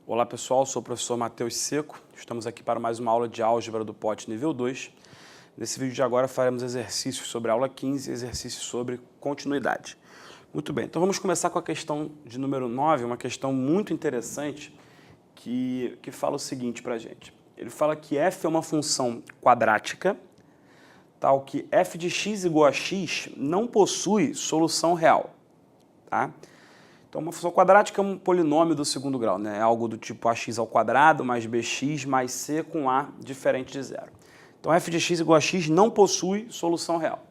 Olá pessoal, sou o professor Matheus Seco, estamos aqui para mais uma aula de álgebra do POT nível 2. Nesse vídeo de agora faremos exercícios sobre a aula 15 e exercícios sobre continuidade. Muito bem, então vamos começar com a questão de número 9, uma questão muito interessante que fala o seguinte para a gente. Ele fala que f é uma função quadrática, tal que f de x igual a x não possui solução real. Tá? Então, uma função quadrática é um polinômio do segundo grau, né? É algo do tipo ax ao quadrado mais bx mais c com a diferente de zero. Então, f de x igual a x não possui solução real.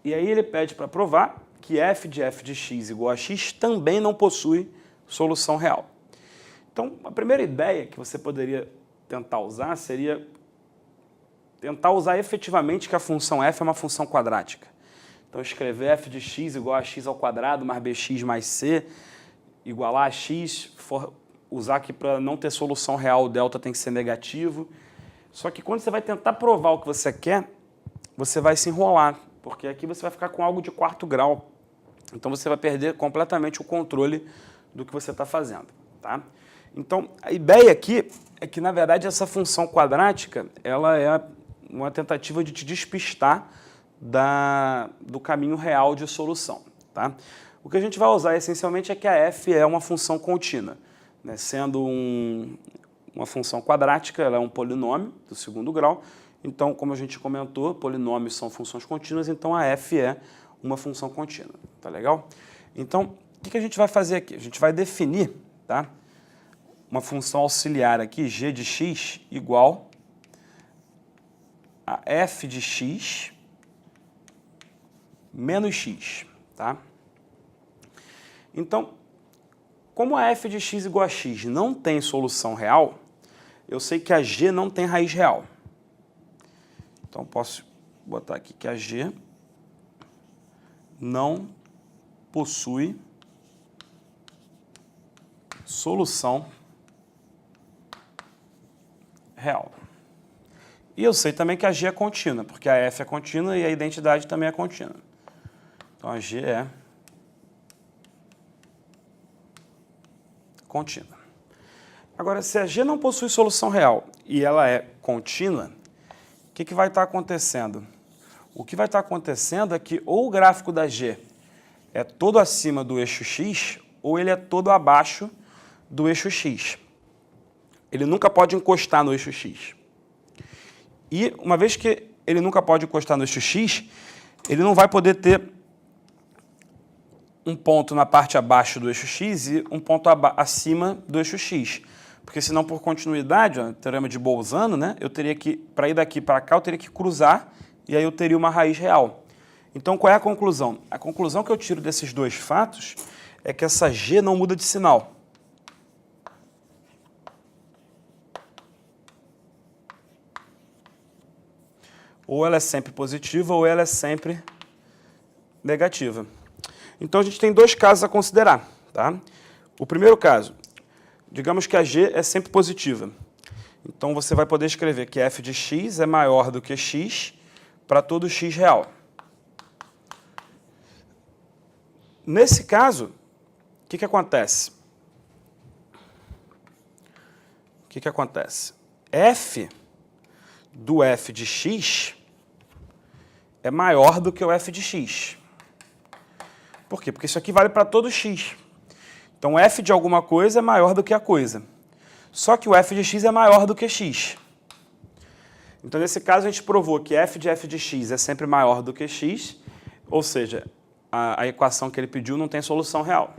E aí ele pede para provar que f de x igual a x também não possui solução real. Então, a primeira ideia que você poderia tentar usar seria tentar usar efetivamente que a função f é uma função quadrática. Então, escrever f de x igual a x ao quadrado mais bx mais c, igualar a x, usar aqui para não ter solução real, o delta tem que ser negativo. Só que quando você vai tentar provar o que você quer, você vai se enrolar, porque aqui você vai ficar com algo de quarto grau. Então, você vai perder completamente o controle do que você está fazendo. Tá? Então, a ideia aqui é que, na verdade, essa função quadrática ela é uma tentativa de te despistar do caminho real de solução. Tá? O que a gente vai usar essencialmente é que a f é uma função contínua. Né? Sendo uma função quadrática, ela é um polinômio do segundo grau. Então, como a gente comentou, polinômios são funções contínuas, então a f é uma função contínua. Tá legal? Então, o que a gente vai fazer aqui? A gente vai definir, tá? Uma função auxiliar aqui, g de x igual a f de x menos x, tá? Então, como a f de x igual a x não tem solução real, eu sei que a g não tem raiz real. Então, posso botar aqui que a g não possui solução real. E eu sei também que a g é contínua, porque a f é contínua e a identidade também é contínua. Então, a g é contínua. Agora, se a g não possui solução real e ela é contínua, o que vai estar acontecendo? O que vai estar acontecendo é que ou o gráfico da g é todo acima do eixo x, ou ele é todo abaixo do eixo x. Ele nunca pode encostar no eixo x. E, uma vez que ele nunca pode encostar no eixo x, ele não vai poder ter um ponto na parte abaixo do eixo x e um ponto acima do eixo x. Porque senão, por continuidade, ó, teorema de Bolzano, né, eu teria que, para ir daqui para cá, eu teria que cruzar e aí eu teria uma raiz real. Então, qual é a conclusão? A conclusão que eu tiro desses dois fatos é que essa g não muda de sinal. Ou ela é sempre positiva ou ela é sempre negativa. Então, a gente tem dois casos a considerar. Tá? O primeiro caso, digamos que a g é sempre positiva. Então, você vai poder escrever que f de x é maior do que x para todo x real. Nesse caso, o que acontece? O que acontece? F do f de x é maior do que o f de x. Por quê? Porque isso aqui vale para todo x. Então, f de alguma coisa é maior do que a coisa. Só que o f de x é maior do que x. Então, nesse caso, a gente provou que f de x é sempre maior do que x, ou seja, a equação que ele pediu não tem solução real.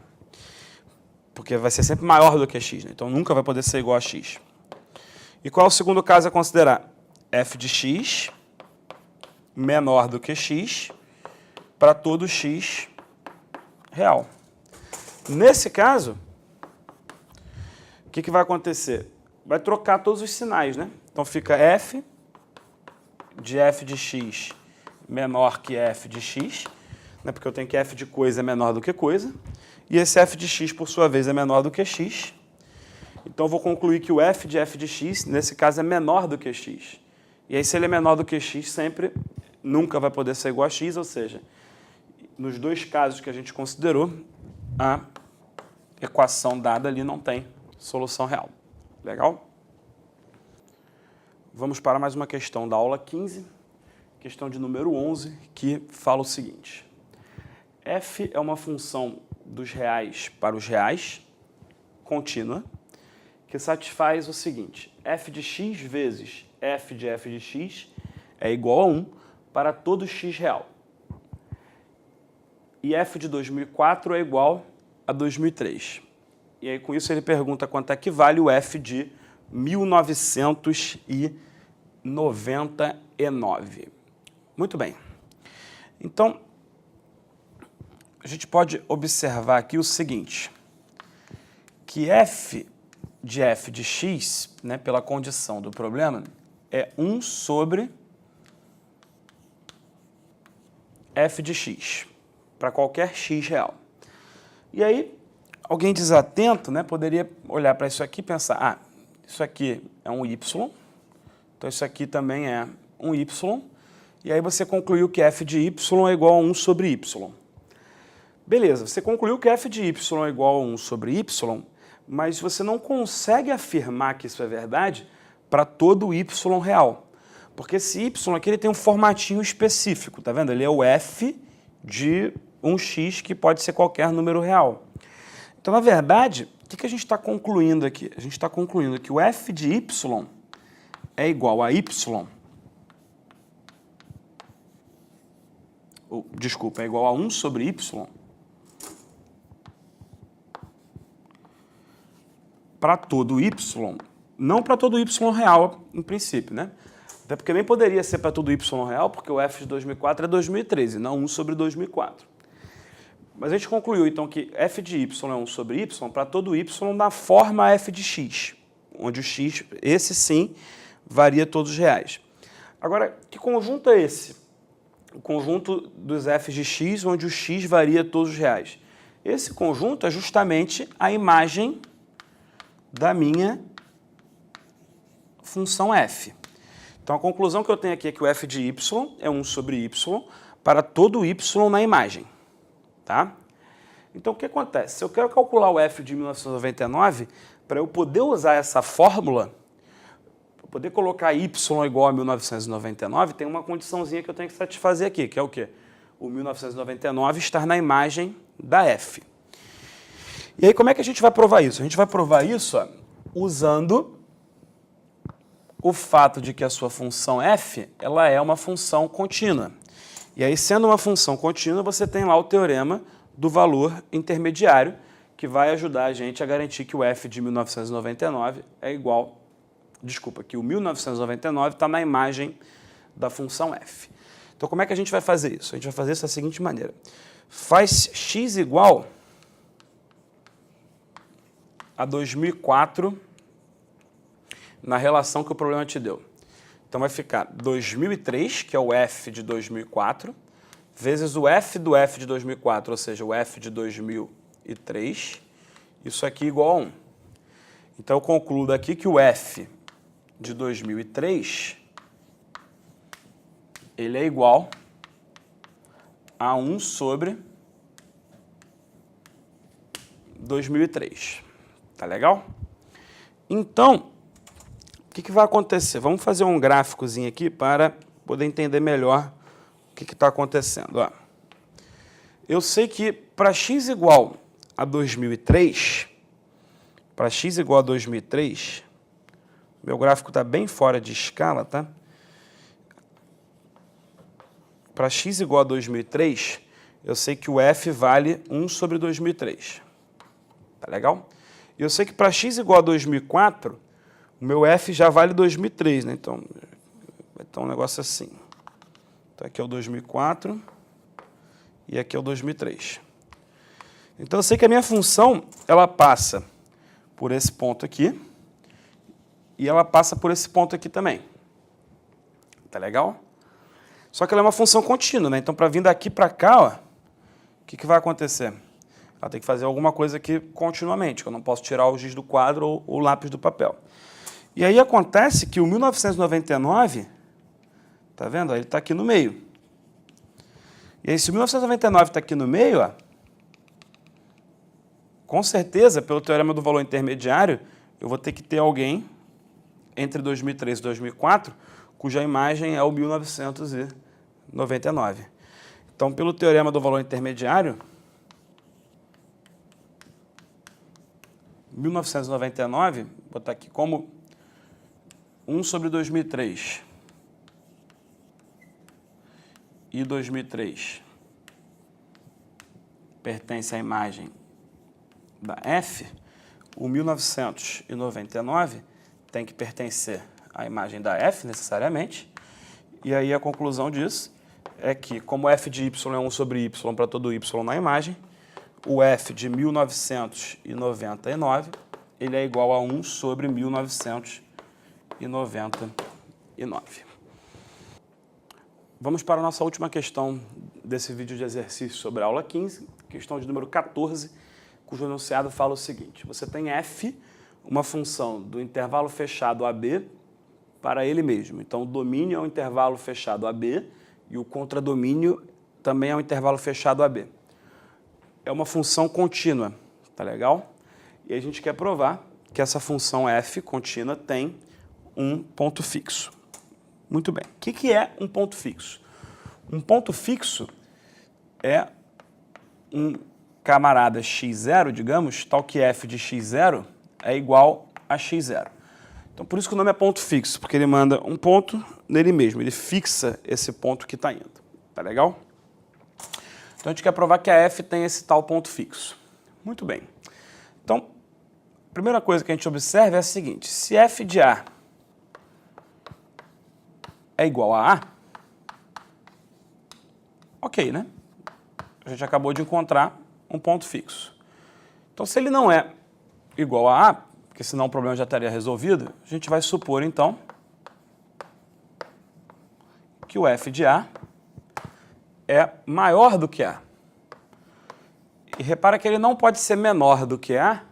Porque vai ser sempre maior do que x, né? Então nunca vai poder ser igual a x. E qual é o segundo caso a considerar? F de x menor do que x para todo x real. Nesse caso, o que vai acontecer? Vai trocar todos os sinais, né? Então fica f de x menor que f de x, né? Porque eu tenho que f de coisa é menor do que coisa, e esse f de x, por sua vez, é menor do que x. Então eu vou concluir que o f de x, nesse caso, é menor do que x. E aí, se ele é menor do que x, sempre, nunca vai poder ser igual a x, ou seja, nos dois casos que a gente considerou, a equação dada ali não tem solução real. Legal? Vamos para mais uma questão da aula 15, questão de número 11, que fala o seguinte. F é uma função dos reais para os reais, contínua, que satisfaz o seguinte: f de x vezes f de x é igual a 1 para todo x real. E f de 2004 é igual a 2003. E aí, com isso, ele pergunta quanto é que vale o f de 1999. Muito bem. Então, a gente pode observar aqui o seguinte, que f de x, né, pela condição do problema, é 1 sobre f de x, para qualquer x real. E aí, alguém desatento, né, poderia olhar para isso aqui e pensar, isso aqui é um y, então isso aqui também é um y, e aí você concluiu que f de y é igual a 1 sobre y. Beleza, você concluiu que f de y é igual a 1 sobre y, mas você não consegue afirmar que isso é verdade para todo y real. Porque esse y aqui ele tem um formatinho específico, tá vendo? Ele é o f de um x que pode ser qualquer número real. Então, na verdade, o que a gente está concluindo aqui? A gente está concluindo que o f de y é igual a y, é igual a 1 sobre y, para todo y, não para todo y real, em princípio, né? Até porque nem poderia ser para todo y real, porque o f de 2004 é 2013, não 1 sobre 2004. Mas a gente concluiu, então, que f de y é 1 sobre y para todo y da forma f de x, onde o x, esse sim, varia todos os reais. Agora, que conjunto é esse? O conjunto dos f de x, onde o x varia todos os reais. Esse conjunto é justamente a imagem da minha função f. Então, a conclusão que eu tenho aqui é que o f de y é 1 sobre y para todo y na imagem. Tá? Então, o que acontece? Se eu quero calcular o f de 1999, para eu poder usar essa fórmula, para poder colocar y igual a 1999, tem uma condiçãozinha que eu tenho que satisfazer aqui, que é o quê? O 1999 estar na imagem da f. E aí, como é que a gente vai provar isso? A gente vai provar isso usando o fato de que a sua função f ela é uma função contínua. E aí, sendo uma função contínua, você tem lá o teorema do valor intermediário, que vai ajudar a gente a garantir que o f de 1999 é igual... Desculpa, que o 1999 está na imagem da função f. Então, como é que a gente vai fazer isso? A gente vai fazer isso da seguinte maneira. Faz x igual a 2004 na relação que o problema te deu. Então, vai ficar 2003, que é o f de 2004, vezes o f do f de 2004, ou seja, o f de 2003, isso aqui igual a 1. Então, eu concluo daqui que o f de 2003, ele é igual a 1 sobre 2003. Tá legal? Então, o que vai acontecer? Vamos fazer um gráficozinho aqui para poder entender melhor o que está acontecendo. Ó. Eu sei que para x igual a 2003, meu gráfico está bem fora de escala, tá? Para x igual a 2003, eu sei que o f vale 1 sobre 2003. Tá legal? E eu sei que para x igual a 2004, o meu f já vale 2003, né? Então, vai estar um negócio assim. Então, aqui é o 2004 e aqui é o 2003. Então, eu sei que a minha função, ela passa por esse ponto aqui e ela passa por esse ponto aqui também. Tá legal? Só que ela é uma função contínua, né? Então, para vir daqui para cá, ó, o que vai acontecer? Ela tem que fazer alguma coisa aqui continuamente, que eu não posso tirar o giz do quadro ou o lápis do papel. E aí acontece que o 1999, tá vendo? Ele está aqui no meio. E aí, se o 1999 está aqui no meio, ó, Com certeza, pelo teorema do valor intermediário, eu vou ter que ter alguém entre 2003 e 2004 cuja imagem é o 1999. Então, pelo teorema do valor intermediário, 1999, vou botar aqui como 1 sobre 2003 e 2003 pertence à imagem da F, o 1999 tem que pertencer à imagem da F, necessariamente, e aí a conclusão disso é que, como f de y é 1 sobre y para todo y na imagem, o f de 1999 ele é igual a 1 sobre 1999. Vamos para a nossa última questão desse vídeo de exercício sobre a aula 15, questão de número 14, cujo enunciado fala o seguinte: você tem f, uma função do intervalo fechado AB para ele mesmo. Então, o domínio é um intervalo fechado AB e o contradomínio também é um intervalo fechado AB. É uma função contínua, tá legal? E a gente quer provar que essa função f contínua tem um ponto fixo. Muito bem. O que é um ponto fixo? Um ponto fixo é um camarada x0, digamos, tal que f de x0 é igual a x0. Então, por isso que o nome é ponto fixo, porque ele manda um ponto nele mesmo, ele fixa esse ponto que está indo. Tá legal? Então, a gente quer provar que a f tem esse tal ponto fixo. Muito bem. Então, a primeira coisa que a gente observa é a seguinte: se f de A é igual a A, ok, né? A gente acabou de encontrar um ponto fixo. Então, se ele não é igual a A, porque senão o problema já estaria resolvido, a gente vai supor, então, que o f de A é maior do que A. E repara que ele não pode ser menor do que A,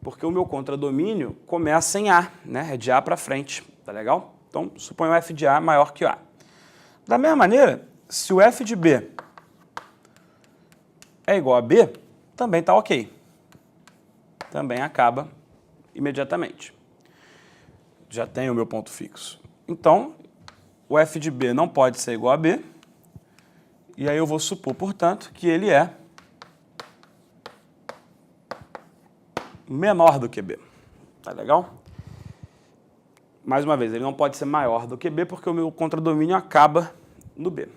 porque o meu contradomínio começa em A, né? É de A para frente, tá legal? Então, suponho o f de A maior que o A. Da mesma maneira, se o f de B é igual a B, também está ok. Também acaba imediatamente. Já tenho o meu ponto fixo. Então, o f de B não pode ser igual a B, e aí eu vou supor, portanto, que ele é menor do que B. Tá legal? Mais uma vez, ele não pode ser maior do que B, porque o meu contradomínio acaba no B.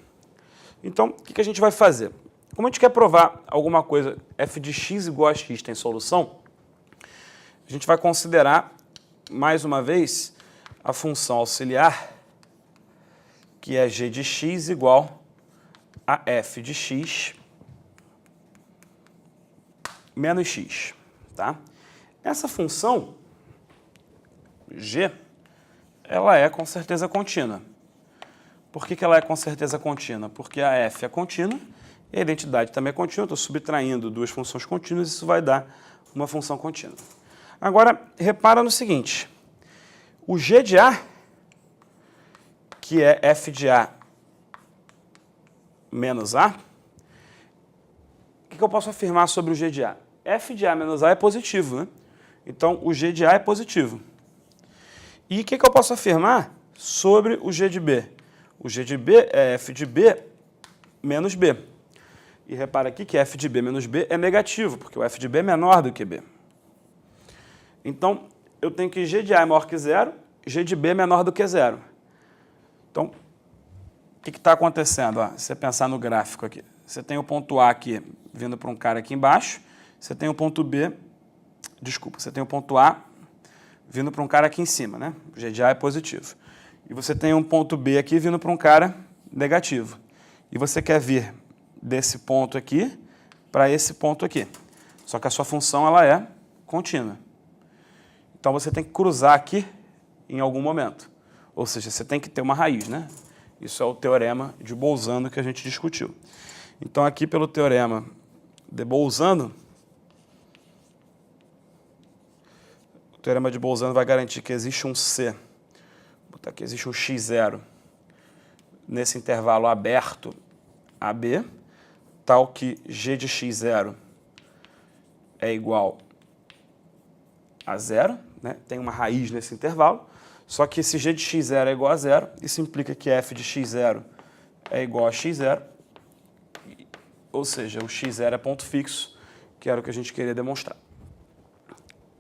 Então, o que a gente vai fazer? Como a gente quer provar alguma coisa, f de x igual a x tem solução, a gente vai considerar, mais uma vez, a função auxiliar, que é g de x igual a f de x menos x. Tá? Essa função, g, ela é com certeza contínua. Por que ela é com certeza contínua? Porque a f é contínua e a identidade também é contínua. Estou subtraindo duas funções contínuas, isso vai dar uma função contínua. Agora, repara no seguinte: o g de A, que é f de A menos A, o que eu posso afirmar sobre o g de A? F de A menos A é positivo, né? Então, o g de A é positivo. E o que eu posso afirmar sobre o g de B? O g de B é f de B menos B. E repara aqui que f de B menos B é negativo, porque o f de B é menor do que B. Então, eu tenho que g de A é maior que zero, g de B é menor do que zero. Então, o que está acontecendo? Ó, se você pensar no gráfico aqui, você tem o ponto A aqui vindo para um cara aqui embaixo, você tem o ponto B, desculpa, você tem o ponto A vindo para um cara aqui em cima, né? O g de A é positivo. E você tem um ponto B aqui vindo para um cara negativo. E você quer vir desse ponto aqui para esse ponto aqui. Só que a sua função ela é contínua. Então você tem que cruzar aqui em algum momento. Ou seja, você tem que ter uma raiz, né? Isso é o teorema de Bolzano que a gente discutiu. Então aqui pelo teorema de Bolzano, o teorema de Bolzano vai garantir que existe um C, vou botar aqui, existe um x0 nesse intervalo aberto AB, tal que g de x0 é igual a zero, né? Tem uma raiz nesse intervalo, só que esse g de x0 é igual a zero, isso implica que f de x0 é igual a x0, ou seja, o x0 é ponto fixo, que era o que a gente queria demonstrar.